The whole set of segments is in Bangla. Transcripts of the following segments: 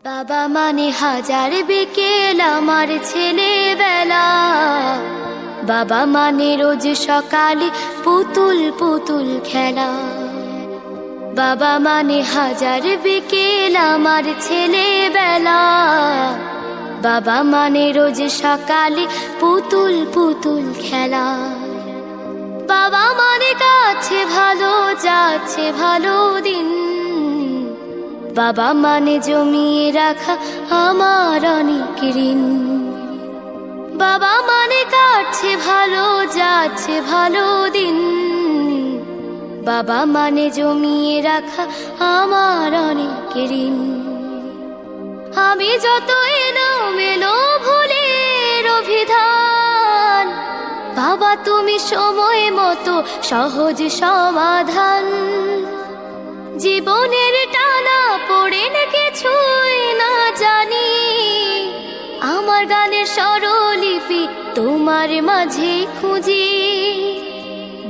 বাবা মানে হাজার বিকেল আমার ছেলেবেলা, বাবা মানে রোজ সকালে পুতুল পুতুল খেলা। বাবা মানে হাজার বিকেল আমার ছেলেবেলা, বাবা মানে রোজ সকালে পুতুল পুতুল খেলা। বাবা মানে কাছে ভালো যাচ্ছে ভালো দিন, বাবা মানে জমিয়ে রাখা আমার অনেক ঋণ। বাবা মানে কাটছে ভালো যাচ্ছে ভালো দিন, বাবা মানে জমিয়ে রাখা আমার অনেক ঋণ। আমি যত এলোমেলো ভুলের অভিধান, বাবা তুমি সময় মতো সহজ সমাধান। জীবনের টানা পড়ে না কিছুই না জানি, আমার গানের স্বরলিপি তোমার মাঝে খুঁজি।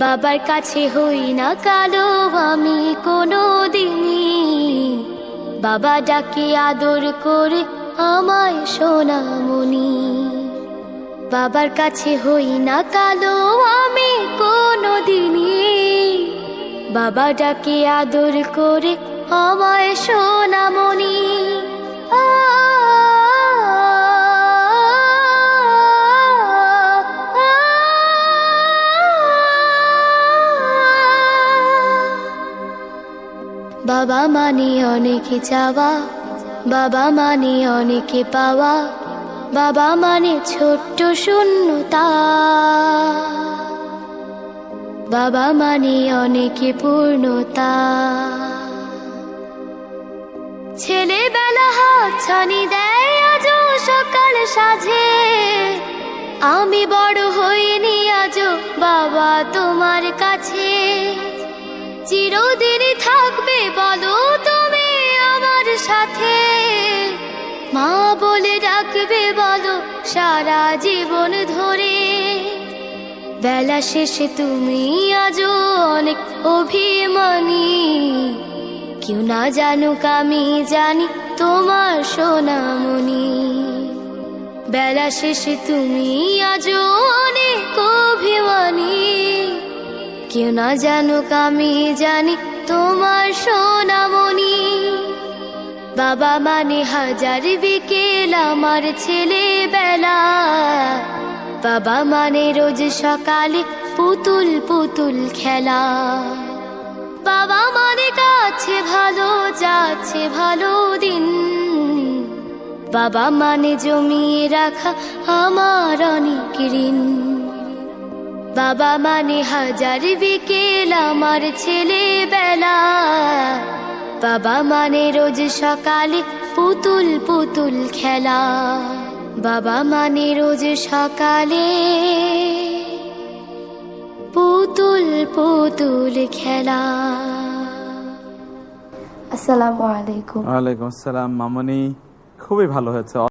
বাবার কাছে হই না কালো আমি কোনো দিনই, বাবা ডাকে আদর করে আমায় সোনামণি। বাবার কাছে হই না কালো আমি কোনো দিনই, বাবা ডাকে আদর করে আমায় সোনামণি। বাবা মানে অনেক চাওয়া, বাবা মানে অনেক পাওয়া, বাবা মানে ছোট্ট শূন্যতা, বাবা মানে অনেক পূর্ণতা। ছেলেবেলা হাত ছানি দেয় আজও সকাল সাজে, আমি বড় হইনি আজও বাবা তোমার কাছে। চিরদিন থাকবে বলো তুমি আমার সাথে, মা বলে ডাকবে বলো সারা জীবন ধরে। বেলা শেষে তুমি আজও অনেক অভিমানী, কেউ না জানুক আমি জানি তোমার সোনামণি। বেলা শেষে তুমি আজও অনেক অভিমানী, কেউ না জানুক আমি জানি তোমার সোনামণি। বাবা মানে হাজার বিকেল আমার ছেলেবেলা, বাবা মানে রোজ সকালে পুতুল পুতুল খেলা। বাবা মানে কাছে ভালো যাচ্ছে ভালো দিন, বাবা মানে জমিয়ে রাখা আমার অনেক ঋণ। বাবা মানে হাজার বিকেল আমার ছেলেবেলা, বাবা মানে রোজ সকালে পুতুল পুতুল খেলা। বাবা মানে রোজ সকালে পুতুল পুতুল খেলা। আসসালামু আলাইকুম। ওয়ালাইকুম আসসালাম মামনি, খুবই ভালো হয়েছে।